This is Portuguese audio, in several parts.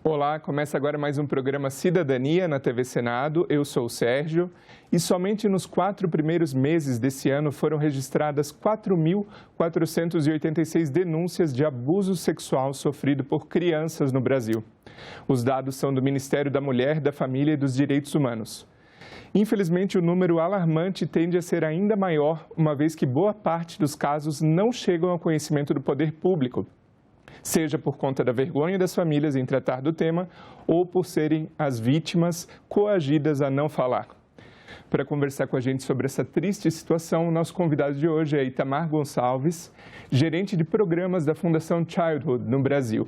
Olá, começa agora mais um programa Cidadania na TV Senado. Eu sou o Sérgio e somente nos 4 primeiros meses desse ano foram registradas 4.486 denúncias de abuso sexual sofrido por crianças no Brasil. Os dados são do Ministério da Mulher, da Família e dos Direitos Humanos. Infelizmente, o número alarmante tende a ser ainda maior, uma vez que boa parte dos casos não chegam ao conhecimento do poder público, seja por conta da vergonha das famílias em tratar do tema ou por serem as vítimas coagidas a não falar. Para conversar com a gente sobre essa triste situação, o nosso convidado de hoje é Itamar Gonçalves, gerente de programas da Fundação Childhood no Brasil.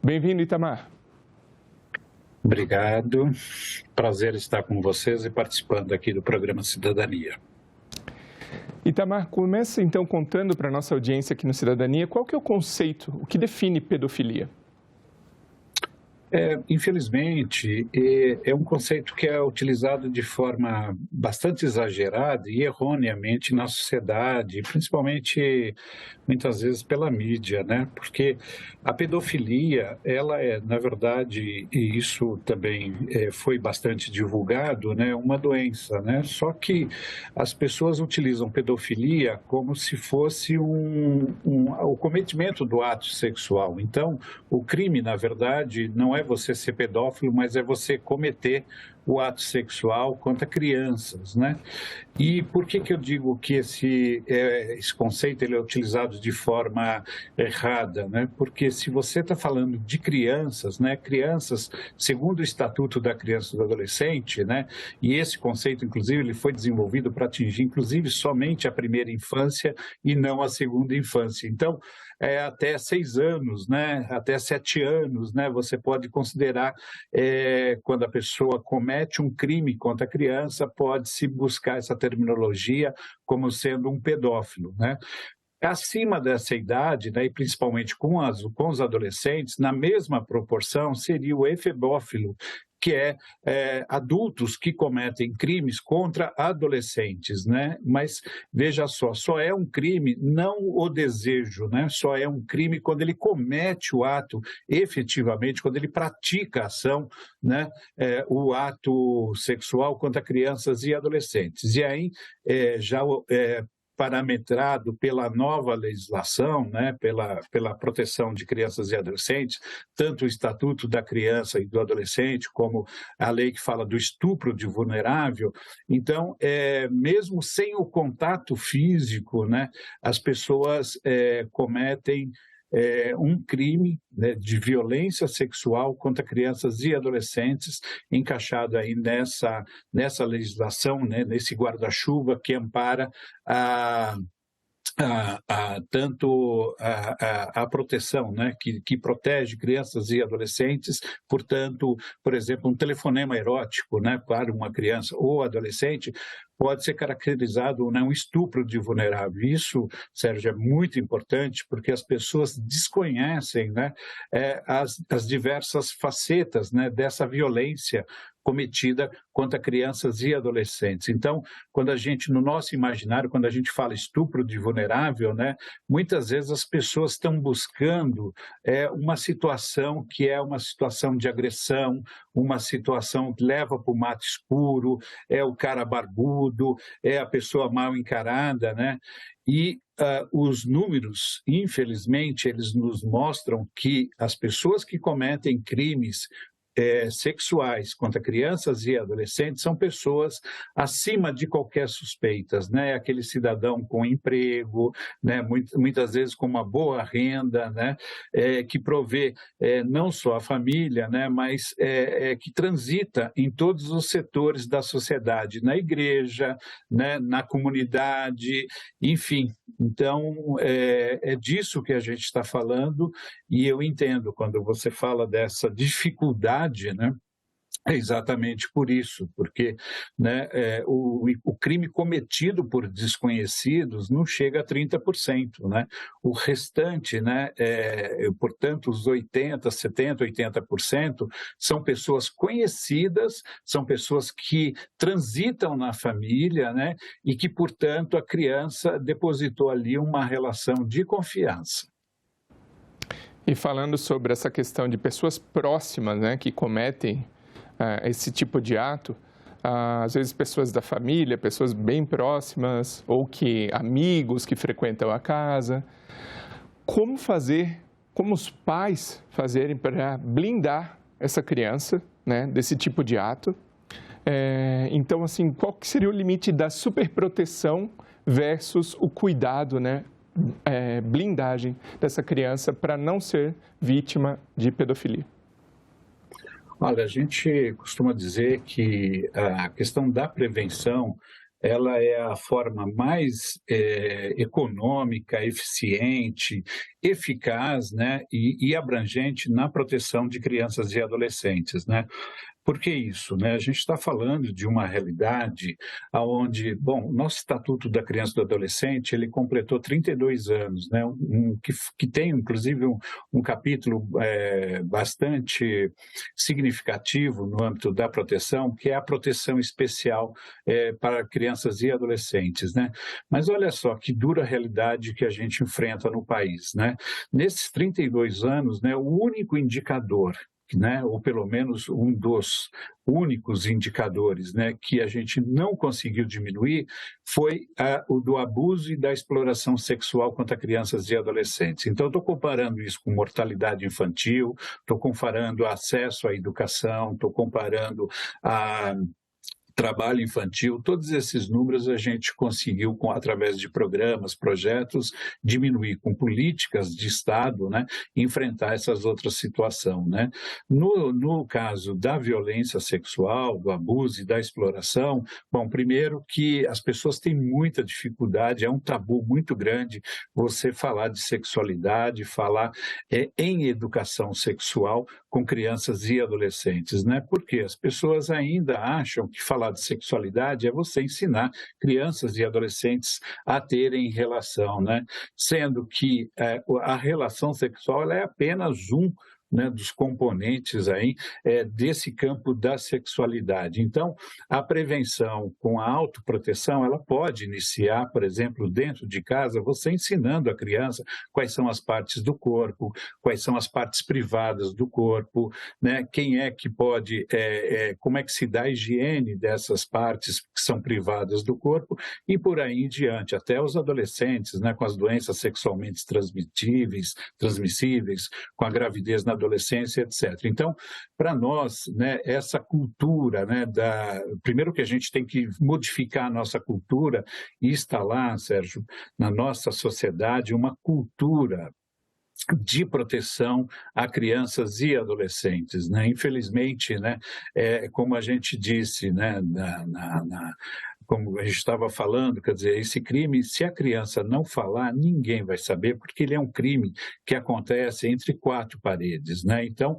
Bem-vindo, Itamar. Obrigado. Prazer estar com vocês e participando aqui do programa Cidadania. Itamar, começa então contando para a nossa audiência aqui no Cidadania qual que é o conceito, o que define pedofilia? Infelizmente, é um conceito que é utilizado de forma bastante exagerada e erroneamente na sociedade, principalmente muitas vezes pela mídia, né? Porque a pedofilia, ela é, na verdade, e isso também foi bastante divulgado, né? Uma doença, né? Só que as pessoas utilizam pedofilia como se fosse o cometimento do ato sexual. Então, o crime, na verdade, não é você ser pedófilo, mas é você cometer o ato sexual contra crianças, né? E por que eu digo que esse conceito ele é utilizado de forma errada, né? Porque se você está falando de crianças, né? Crianças, segundo o Estatuto da Criança e do Adolescente, né? E esse conceito, inclusive, ele foi desenvolvido para atingir, inclusive, somente a primeira infância e não a segunda infância. Então, até 6 anos, né? Até 7 anos, né? Você pode considerar quando a pessoa comete um crime contra a criança, pode-se buscar essa terminologia como sendo um pedófilo, né? Acima dessa idade, né, e principalmente com os adolescentes, na mesma proporção, seria o efebófilo, que é adultos que cometem crimes contra adolescentes, né? Mas veja só é um crime não o desejo, né? Só é um crime quando ele comete o ato efetivamente, quando ele pratica a ação, né? O ato sexual contra crianças e adolescentes. E aí parametrado pela nova legislação, né, pela proteção de crianças e adolescentes, tanto o Estatuto da Criança e do Adolescente, como a lei que fala do estupro de vulnerável. Então, mesmo sem o contato físico, né, as pessoas cometem um crime, né, de violência sexual contra crianças e adolescentes, encaixado aí nessa legislação, né, nesse guarda-chuva que ampara tanto a proteção, né, que protege crianças e adolescentes, portanto, por exemplo, um telefonema erótico, né, para uma criança ou adolescente, pode ser caracterizado, né, um estupro de vulnerável. Isso, Sérgio, é muito importante porque as pessoas desconhecem, né, as diversas facetas, né, dessa violência cometida contra crianças e adolescentes. Então, quando a gente, no nosso imaginário, quando a gente fala estupro de vulnerável, né, muitas vezes as pessoas estão buscando uma situação que é uma situação de agressão, uma situação que leva para o mato escuro, é o cara barbudo, é a pessoa mal encarada, né? E os números, infelizmente, eles nos mostram que as pessoas que cometem crimes sexuais contra crianças e adolescentes são pessoas acima de qualquer suspeitas, né? Aquele cidadão com emprego, né? Muitas vezes com uma boa renda, né? Que provê não só a família, né? Mas que transita em todos os setores da sociedade, na igreja, né? Na comunidade, enfim. Então, é disso que a gente está falando e eu entendo quando você fala dessa dificuldade, né? É exatamente por isso, porque, né, o crime cometido por desconhecidos não chega a 30%, né? O restante, né, portanto, os 80%, 70%, 80% são pessoas conhecidas, são pessoas que transitam na família, né, e que, portanto, a criança depositou ali uma relação de confiança. E falando sobre essa questão de pessoas próximas, né, que cometem esse tipo de ato, às vezes pessoas da família, pessoas bem próximas, ou que amigos que frequentam a casa. Como fazer, como os pais fazerem para blindar essa criança, né, desse tipo de ato? Então, assim, qual que seria o limite da superproteção versus o cuidado, né, blindagem dessa criança para não ser vítima de pedofilia? Olha, a gente costuma dizer que a questão da prevenção, ela é a forma mais econômica, eficiente, eficaz, né, e abrangente na proteção de crianças e adolescentes, né? Por que isso, né? A gente está falando de uma realidade onde, bom, o nosso Estatuto da Criança e do Adolescente, ele completou 32 anos, né? Que tem, inclusive, um capítulo bastante significativo no âmbito da proteção, que é a proteção especial para crianças e adolescentes, né? Mas olha só que dura realidade que a gente enfrenta no país, né? Nesses 32 anos, né, o único indicador, né, ou pelo menos um dos únicos indicadores, né, que a gente não conseguiu diminuir foi o do abuso e da exploração sexual contra crianças e adolescentes. Então, estou comparando isso com mortalidade infantil, estou comparando acesso à educação, estou comparando a trabalho infantil, todos esses números a gente conseguiu, através de programas, projetos, diminuir com políticas de Estado, né, enfrentar essas outras situações, né? No caso da violência sexual, do abuso e da exploração, bom, primeiro que as pessoas têm muita dificuldade, é um tabu muito grande você falar de sexualidade, falar em educação sexual com crianças e adolescentes, né? Porque as pessoas ainda acham que falar de sexualidade é você ensinar crianças e adolescentes a terem relação, né? Sendo que a relação sexual ela é apenas um, né, dos componentes aí, desse campo da sexualidade. Então, a prevenção com a autoproteção, ela pode iniciar, por exemplo, dentro de casa, você ensinando a criança quais são as partes do corpo, quais são as partes privadas do corpo, né, quem é que pode, como é que se dá a higiene dessas partes que são privadas do corpo e por aí em diante, até os adolescentes, né, com as doenças sexualmente transmissíveis, com a gravidez na adolescência, etc. Então, para nós, né, essa cultura, né, primeiro que a gente tem que modificar a nossa cultura e instalar, Sérgio, na nossa sociedade uma cultura de proteção a crianças e adolescentes, né? Infelizmente, né, como a gente disse, né, como a gente estava falando, quer dizer, esse crime, se a criança não falar, ninguém vai saber, porque ele é um crime que acontece entre quatro paredes, né? Então,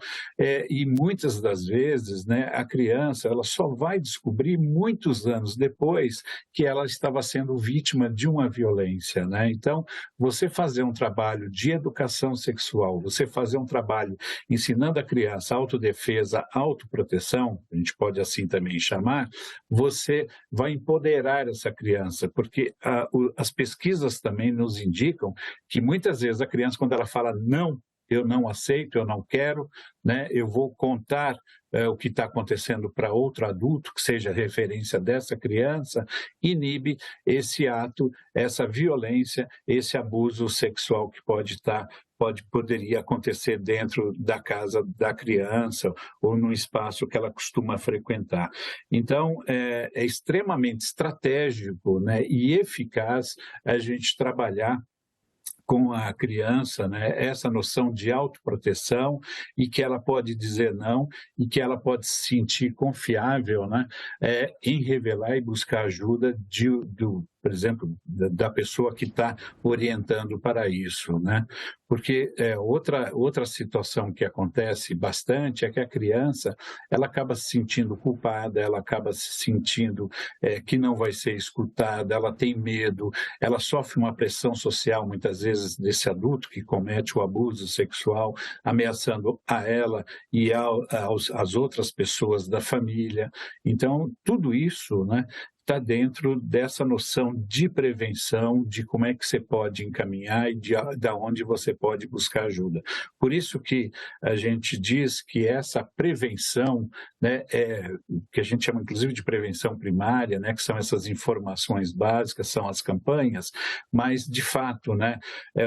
e muitas das vezes, né, a criança, ela só vai descobrir muitos anos depois que ela estava sendo vítima de uma violência, né? Então, você fazer um trabalho de educação sexual, você fazer um trabalho ensinando a criança autodefesa, autoproteção, a gente pode assim também chamar, você vai empoderar essa criança, porque as pesquisas também nos indicam que muitas vezes a criança, quando ela fala não, eu não aceito, eu não quero, né, eu vou contar o que está acontecendo para outro adulto, que seja referência dessa criança, inibe esse ato, essa violência, esse abuso sexual que poderia acontecer dentro da casa da criança ou no espaço que ela costuma frequentar. Então, é extremamente estratégico, né, e eficaz a gente trabalhar com a criança, né, essa noção de autoproteção e que ela pode dizer não e que ela pode se sentir confiável, né, em revelar e buscar ajuda por exemplo, da pessoa que está orientando para isso, né? Porque outra situação que acontece bastante é que a criança ela acaba se sentindo culpada, ela acaba se sentindo que não vai ser escutada, ela tem medo, ela sofre uma pressão social muitas vezes desse adulto que comete o abuso sexual, ameaçando a ela e às outras pessoas da família. Então, tudo isso, né, está dentro dessa noção de prevenção, de como é que você pode encaminhar e de onde você pode buscar ajuda. Por isso que a gente diz que essa prevenção, né, que a gente chama inclusive de prevenção primária, né, que são essas informações básicas, são as campanhas, mas de fato, né,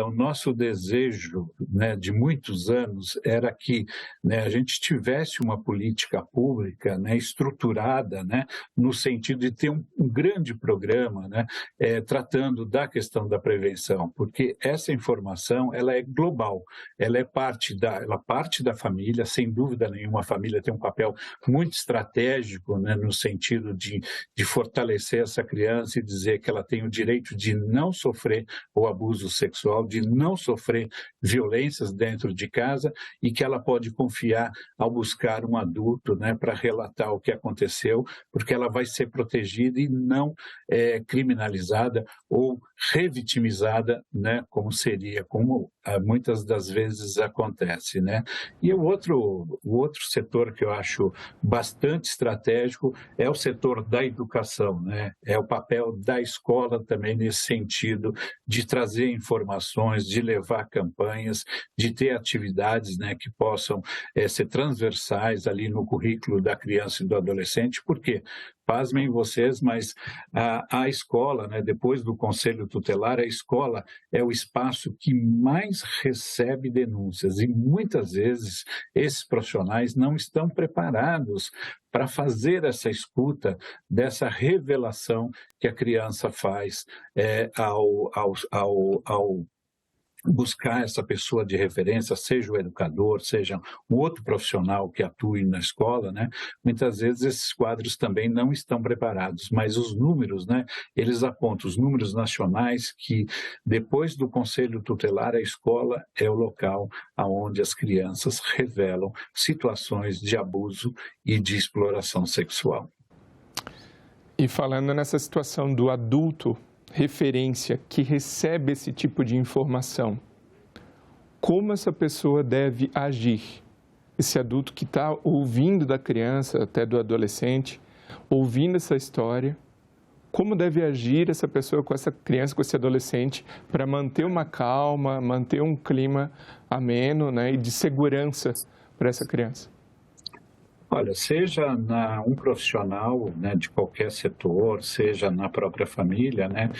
o nosso desejo, né, de muitos anos era que, né, a gente tivesse uma política pública, né, estruturada, né, no sentido de ter um grande programa, né, tratando da questão da prevenção, porque essa informação ela é global, ela parte da família, sem dúvida nenhuma. A família tem um papel muito estratégico, né, no sentido de fortalecer essa criança e dizer que ela tem o direito de não sofrer o abuso sexual, de não sofrer violências dentro de casa e que ela pode confiar ao buscar um adulto, né, para relatar o que aconteceu, porque ela vai ser protegida e não criminalizada ou revitimizada, né, como muitas das vezes acontece, né? E o outro setor que eu acho bastante estratégico é o setor da educação, né? É o papel da escola também nesse sentido de trazer informações, de levar campanhas, de ter atividades, né, que possam ser transversais ali no currículo da criança e do adolescente. Por quê? Pasmem vocês, mas a escola, né, depois do conselho tutelar, a escola é o espaço que mais recebe denúncias e muitas vezes esses profissionais não estão preparados para fazer essa escuta dessa revelação que a criança faz ao buscar essa pessoa de referência, seja o educador, seja um outro profissional que atue na escola, né? Muitas vezes esses quadros também não estão preparados, mas os números, né? Eles apontam os números nacionais que depois do conselho tutelar, a escola é o local onde as crianças revelam situações de abuso e de exploração sexual. E falando nessa situação do adulto referência que recebe esse tipo de informação, como essa pessoa deve agir? Esse adulto que está ouvindo da criança, até do adolescente, ouvindo essa história, como deve agir essa pessoa com essa criança, com esse adolescente, para manter uma calma, manter um clima ameno, né, e de segurança para essa criança? Olha, seja um profissional, né, de qualquer setor, seja na própria família, né,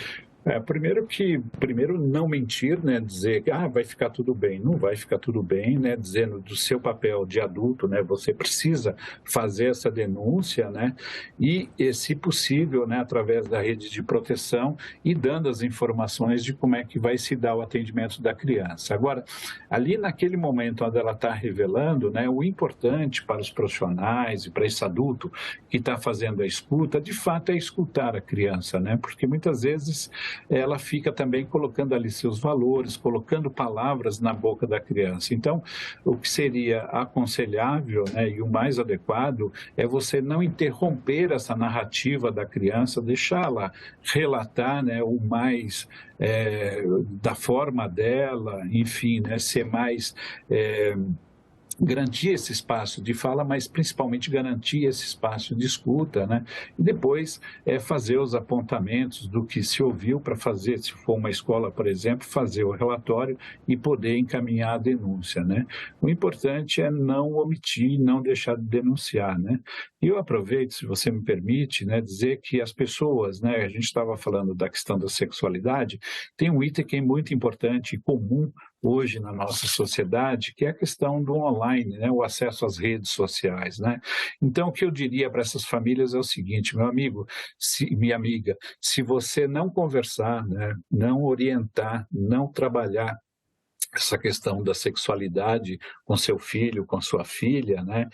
primeiro não mentir, né, dizer que vai ficar tudo bem, não vai ficar tudo bem, né, dizendo do seu papel de adulto, né, você precisa fazer essa denúncia, né, e se possível, né, através da rede de proteção e dando as informações de como é que vai se dar o atendimento da criança. Agora, ali naquele momento onde ela está revelando, né, o importante para os profissionais e para esse adulto que está fazendo a escuta, de fato é escutar a criança, né, porque muitas vezes ela fica também colocando ali seus valores, colocando palavras na boca da criança. Então, o que seria aconselhável, né, e o mais adequado é você não interromper essa narrativa da criança, deixá-la relatar, né, o mais da forma dela, enfim, né, ser mais... garantir esse espaço de fala, mas principalmente garantir esse espaço de escuta, né? E depois fazer os apontamentos do que se ouviu para fazer, se for uma escola, por exemplo, fazer o relatório e poder encaminhar a denúncia, né? O importante é não omitir, não deixar de denunciar, né? E eu aproveito, se você me permite, né, dizer que as pessoas, né, a gente estava falando da questão da sexualidade, tem um item que é muito importante e comum hoje na nossa sociedade, que é a questão do online, né? O acesso às redes sociais, né? Então, o que eu diria para essas famílias é o seguinte, meu amigo, minha amiga, se você não conversar, né, não orientar, não trabalhar essa questão da sexualidade com seu filho, com sua filha, né?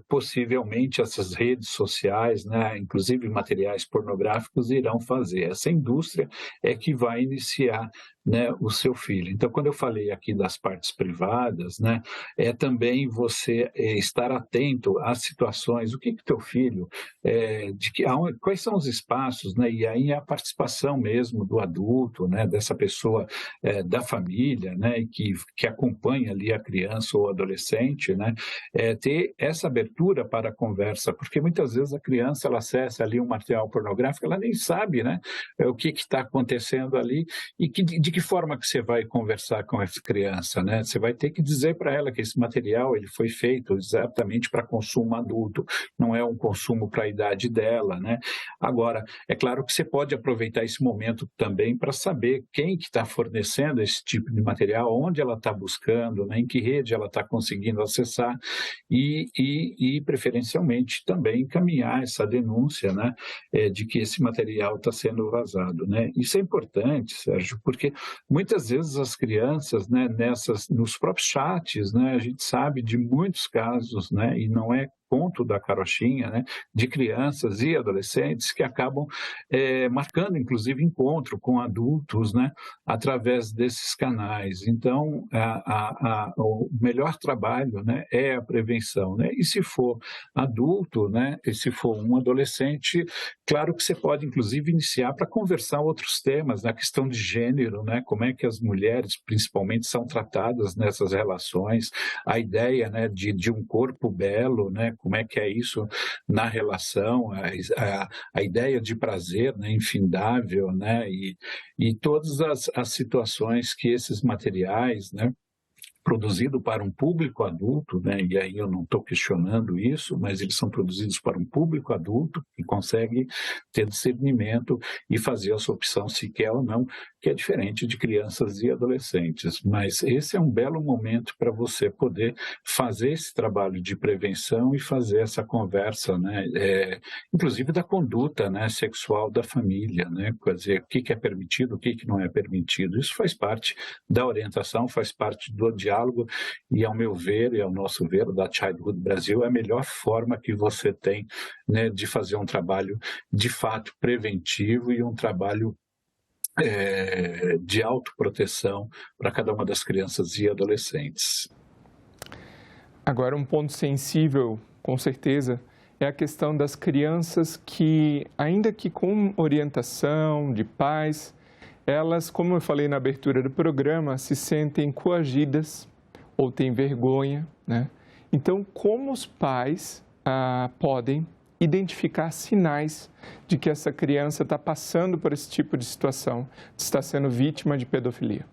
Possivelmente essas redes sociais, né, inclusive materiais pornográficos, irão fazer. Essa indústria é que vai iniciar né, o seu filho. Então, quando eu falei aqui das partes privadas, né, é também você estar atento às situações, o que que teu filho, quais são os espaços, né, e aí a participação mesmo do adulto, né, dessa pessoa da família, né, e que acompanha ali a criança ou adolescente, né, ter essa abertura para a conversa, porque muitas vezes a criança ela acessa ali um material pornográfico, ela nem sabe, né, o que está acontecendo ali e de que forma que você vai conversar com essa criança, né? Você vai ter que dizer para ela que esse material ele foi feito exatamente para consumo adulto, não é um consumo para a idade dela, né? Agora, é claro que você pode aproveitar esse momento também para saber quem que está fornecendo esse tipo de material, onde ela está buscando, né? Em que rede ela está conseguindo acessar e preferencialmente também encaminhar essa denúncia, né? De que esse material está sendo vazado, né? Isso é importante, Sérgio, porque muitas vezes as crianças, né, nos próprios chats, né, a gente sabe de muitos casos, né, e não é conto da carochinha, né, de crianças e adolescentes que acabam marcando, inclusive, encontro com adultos, né, através desses canais. Então, o melhor trabalho, né, é a prevenção, né, e se for adulto, né, e se for um adolescente, claro que você pode, inclusive, iniciar para conversar outros temas, na questão de gênero, né, como é que as mulheres, principalmente, são tratadas nessas relações, a ideia, né, de um corpo belo, né, como é que é isso na relação, a ideia de prazer, né, infindável, né, e todas as situações que esses materiais, né, produzido para um público adulto, né? E aí eu não estou questionando isso, mas eles são produzidos para um público adulto que consegue ter discernimento e fazer a sua opção se quer ou não, que é diferente de crianças e adolescentes. Mas esse é um belo momento para você poder fazer esse trabalho de prevenção e fazer essa conversa, né? Inclusive da conduta, né, sexual da família, né? Quer dizer, o que é permitido, o que não é permitido. Isso faz parte da orientação, faz parte do diálogo e, ao meu ver, e ao nosso ver, da Childhood Brasil, é a melhor forma que você tem, né, de fazer um trabalho de fato preventivo e um trabalho de autoproteção para cada uma das crianças e adolescentes. Agora, um ponto sensível, com certeza, é a questão das crianças que, ainda que com orientação de pais, elas, como eu falei na abertura do programa, se sentem coagidas ou têm vergonha, né? Então, como os pais podem identificar sinais de que essa criança está passando por esse tipo de situação, está sendo vítima de pedofilia?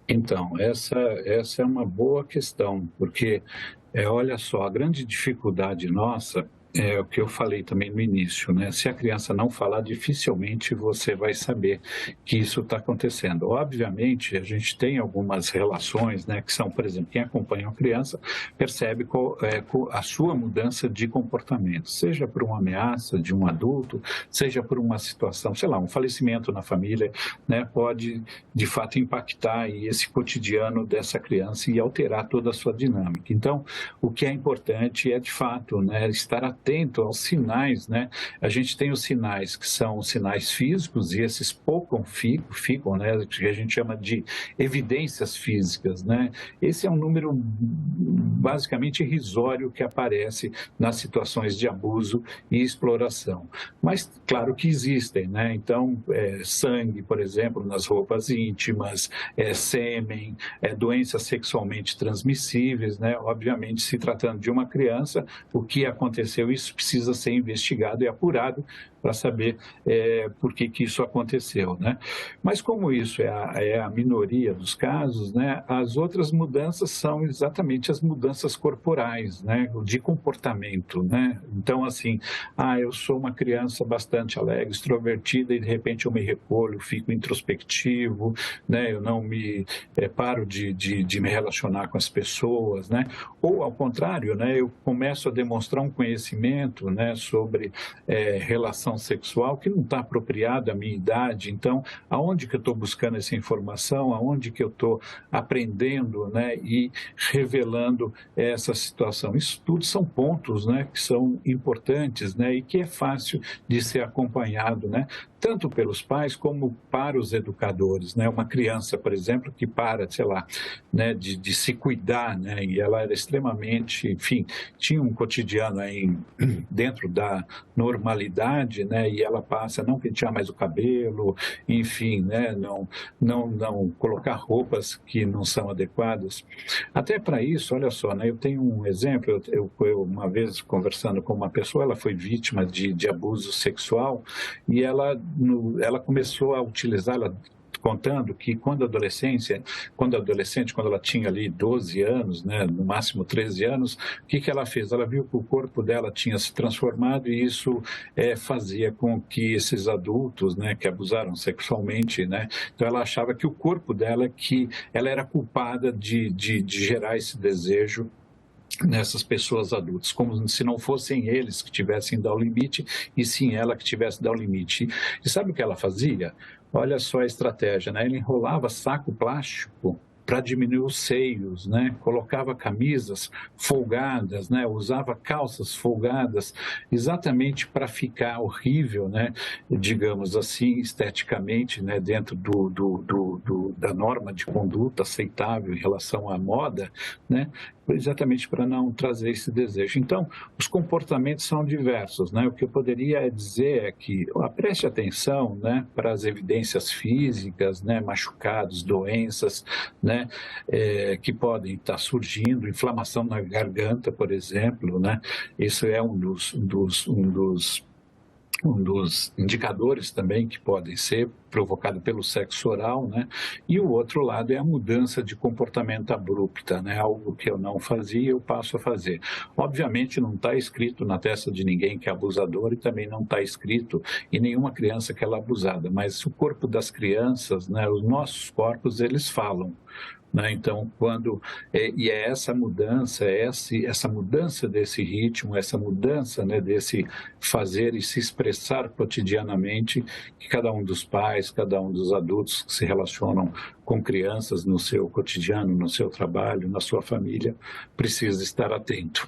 Então, essa é uma boa questão, porque, olha só, a grande dificuldade nossa é o que eu falei também no início, né? Se a criança não falar, dificilmente você vai saber que isso está acontecendo. Obviamente, a gente tem algumas relações, né? Que são, por exemplo, quem acompanha uma criança percebe a sua mudança de comportamento, seja por uma ameaça de um adulto, seja por uma situação, sei lá, um falecimento na família, né? Pode, de fato, impactar aí esse cotidiano dessa criança e alterar toda a sua dinâmica. Então, o que é importante é, de fato, né, estar atento aos sinais, né? A gente tem os sinais que são os sinais físicos e esses ficam, né, que a gente chama de evidências físicas, né? Esse é um número basicamente irrisório que aparece nas situações de abuso e exploração. Mas, claro que existem, né? Então, sangue, por exemplo, nas roupas íntimas, sêmen, doenças sexualmente transmissíveis, né? Obviamente, se tratando de uma criança, o que aconteceu, isso precisa ser investigado e apurado para saber por que isso aconteceu, né? Mas como isso é a minoria dos casos, né? As outras mudanças são exatamente as mudanças corporais, né? De comportamento, né? Então, assim, eu sou uma criança bastante alegre, extrovertida e de repente eu me recolho, fico introspectivo, né? Eu não me paro de me relacionar com as pessoas, né? Ou ao contrário, né? Eu começo a demonstrar um conhecimento, né? Sobre relação sexual que não está apropriada à minha idade. Então, aonde que eu estou buscando essa informação? Aonde que eu estou aprendendo, né? E revelando essa situação? Isso tudo são pontos, né? Que são importantes, né? E que é fácil de ser acompanhado, né? tanto pelos pais como para os educadores, né? Uma criança, por exemplo, que para, sei lá, né, de se cuidar, né? E ela era extremamente, enfim, tinha um cotidiano aí dentro da normalidade, né? E ela passa a não pentear mais o cabelo, enfim, né? Não colocar roupas que não são adequadas. Até para isso, olha só, né? Eu tenho um exemplo, eu uma vez conversando com uma pessoa, ela foi vítima de abuso sexual e ela começou a utilizar, ela contando que quando adolescente, quando ela tinha ali 12 anos, né, no máximo 13 anos, o que ela fez? Ela viu que o corpo dela tinha se transformado e isso fazia com que esses adultos, né, que abusaram sexualmente, né, então ela achava que o corpo dela, que ela era culpada de gerar esse desejo nessas pessoas adultas, como se não fossem eles que tivessem dar o limite, e sim ela que tivesse dar o limite. E sabe o que ela fazia? Olha só a estratégia, né? Ela enrolava saco plástico para diminuir os seios, né? Colocava camisas folgadas, né? Usava calças folgadas, exatamente para ficar horrível, né? Digamos assim, esteticamente, né? Dentro da norma de conduta aceitável em relação à moda, né? Exatamente para não trazer esse desejo. Então, os comportamentos são diversos, né? O que eu poderia dizer é que preste atenção, né, para as evidências físicas, né, machucados, doenças, né, que podem estar surgindo, inflamação na garganta, por exemplo, né? Isso é um dos indicadores também que podem ser provocado pelo sexo oral, né? E o outro lado é a mudança de comportamento abrupta, né? Algo que eu não fazia, eu passo a fazer. Obviamente não está escrito na testa de ninguém que é abusador e também não está escrito em nenhuma criança que ela é abusada, mas o corpo das crianças, né? Os nossos corpos, eles falam. Né? Então, e é essa mudança, essa mudança desse ritmo, essa mudança, né, desse fazer e se expressar cotidianamente, que cada um dos pais, cada um dos adultos que se relacionam com crianças no seu cotidiano, no seu trabalho, na sua família, precisa estar atento.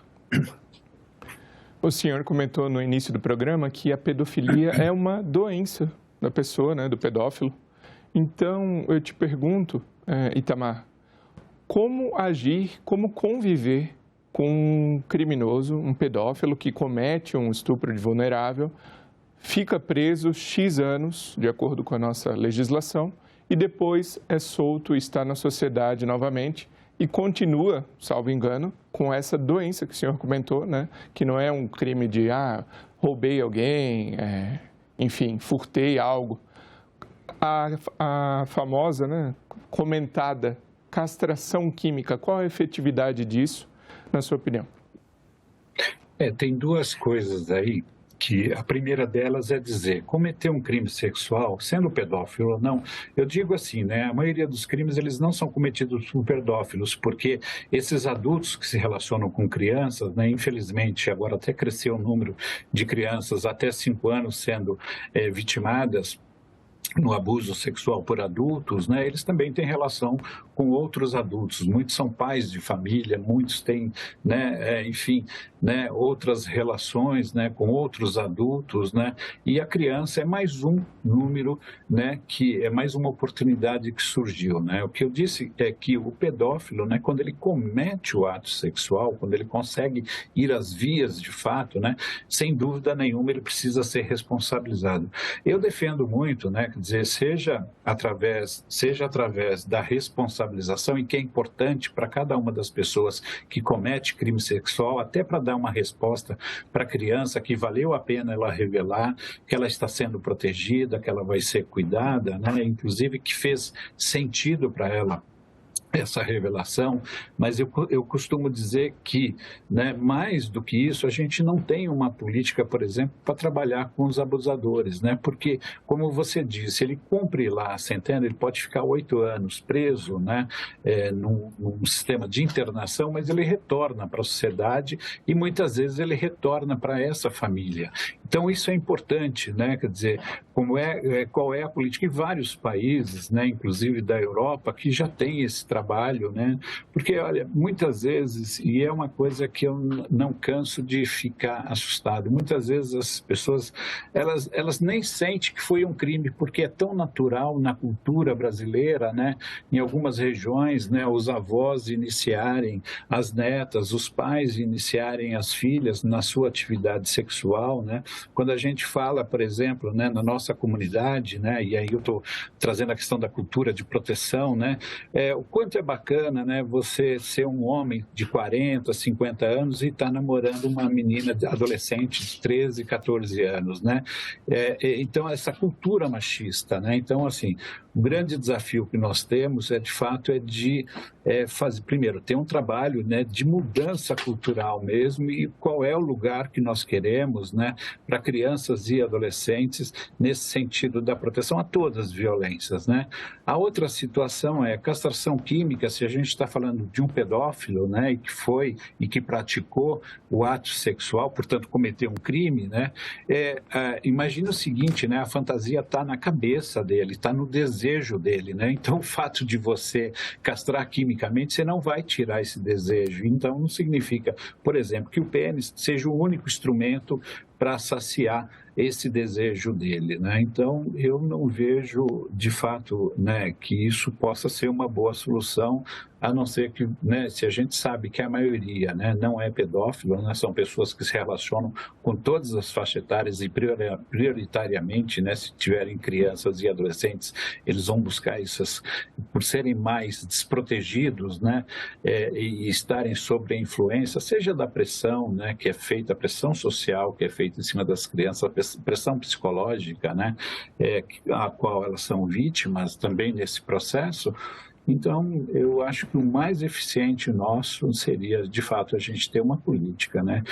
O senhor comentou no início do programa que a pedofilia é uma doença da pessoa, né, do pedófilo. Então, eu te pergunto, Itamar, como agir, como conviver com um criminoso, um pedófilo que comete um estupro de vulnerável, fica preso X anos, de acordo com a nossa legislação, e depois é solto e está na sociedade novamente e continua, salvo engano, com essa doença que o senhor comentou, né? Que não é um crime de, roubei alguém, enfim, furtei algo. A famosa, né, comentada castração química, qual a efetividade disso, na sua opinião? Tem duas coisas aí, que a primeira delas é dizer, cometer um crime sexual, sendo pedófilo ou não, eu digo assim, né, a maioria dos crimes, eles não são cometidos por pedófilos, porque esses adultos que se relacionam com crianças, né, infelizmente, agora até cresceu o número de crianças até 5 anos sendo vitimadas no abuso sexual por adultos, né, eles também têm relação com outros adultos. Muitos são pais de família, muitos têm, né, enfim, né, outras relações, né, com outros adultos, né, e a criança é mais um número, né, que é mais uma oportunidade que surgiu, né. O que eu disse é que o pedófilo, né, quando ele comete o ato sexual, quando ele consegue ir às vias de fato, né, sem dúvida nenhuma ele precisa ser responsabilizado. Eu defendo muito, né, quer dizer, seja através da responsabilização, e que é importante para cada uma das pessoas que comete crime sexual, até para dar uma resposta para a criança que valeu a pena ela revelar, que ela está sendo protegida, que ela vai ser cuidada, né? Inclusive que fez sentido para ela essa revelação, mas eu costumo dizer que, né, mais do que isso, a gente não tem uma política, por exemplo, para trabalhar com os abusadores, né? Porque, como você disse, ele cumpre lá a sentença, ele pode ficar 8 anos preso, né, num sistema de internação, mas ele retorna para a sociedade e muitas vezes ele retorna para essa família. Então, isso é importante, né? Quer dizer, qual é a política? E vários países, né, inclusive da Europa, que já tem esse trabalho trabalho, né? Porque, olha, muitas vezes, e é uma coisa que eu não canso de ficar assustado, muitas vezes as pessoas, elas nem sentem que foi um crime, porque é tão natural na cultura brasileira, né? Em algumas regiões, né, os avós iniciarem as netas, os pais iniciarem as filhas na sua atividade sexual, né? Quando a gente fala, por exemplo, né, na nossa comunidade, né, e aí eu estou trazendo a questão da cultura de proteção, né, o quanto é bacana, né, você ser um homem de 40, 50 anos e estar namorando uma menina adolescente de 13, 14 anos, né? Então, essa cultura machista, né? Então, assim, o grande desafio que nós temos de fato, de fazer, primeiro, ter um trabalho, né, de mudança cultural mesmo e qual é o lugar que nós queremos, né, para crianças e adolescentes nesse sentido da proteção a todas as violências, né? A outra situação é a castração química, se a gente está falando de um pedófilo, né, e que praticou o ato sexual, portanto, cometeu um crime, né? Imagina o seguinte, né, a fantasia está na cabeça dele, está no desejo dele, né? Então, o fato de você castrar quimicamente, você não vai tirar esse desejo. Então, não significa, por exemplo, que o pênis seja o único instrumento para saciar esse desejo dele, né? Então, eu não vejo, de fato, né, que isso possa ser uma boa solução, a não ser que, né, se a gente sabe que a maioria, né, não é pedófilo, né, são pessoas que se relacionam com todas as faixas etárias e prioritariamente, né, se tiverem crianças e adolescentes, eles vão buscar essas, por serem mais desprotegidos, né, e estarem sob a influência, seja da pressão, né, que é feita, a pressão social que é feita em cima das crianças, a pressão psicológica, né, a qual elas são vítimas também nesse processo. Então, eu acho que o mais eficiente nosso seria, de fato, a gente ter uma política, né,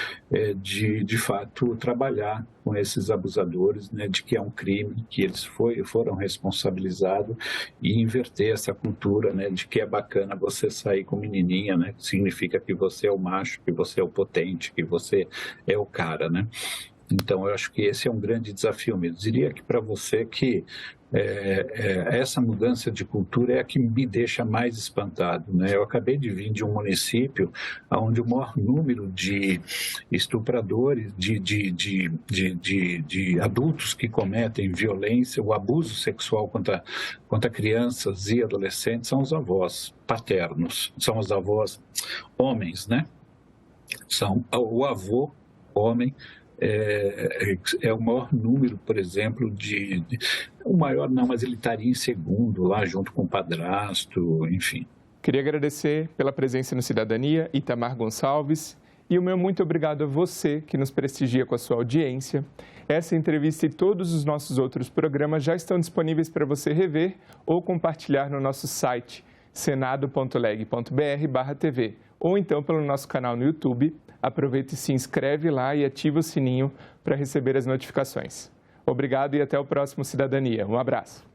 de fato, trabalhar com esses abusadores, né, de que é um crime, que eles foram responsabilizados e inverter essa cultura, né, de que é bacana você sair com menininha, né, significa que você é o macho, que você é o potente, que você é o cara, né. Então, eu acho que esse é um grande desafio mesmo. Eu diria que para você que essa mudança de cultura é a que me deixa mais espantado, né? Eu acabei de vir de um município onde o maior número de estupradores, de adultos que cometem violência, o abuso sexual contra crianças e adolescentes são os avós paternos, são os avós homens, né? São o avô homem. É o maior número, por exemplo, o maior não, mas ele estaria em segundo lá, junto com o padrasto, enfim. Queria agradecer pela presença no Cidadania, Itamar Gonçalves, e o meu muito obrigado a você que nos prestigia com a sua audiência. Essa entrevista e todos os nossos outros programas já estão disponíveis para você rever ou compartilhar no nosso site senado.leg.br/tv ou então pelo nosso canal no YouTube. Aproveite e se inscreve lá e ativa o sininho para receber as notificações. Obrigado e até o próximo Cidadania. Um abraço.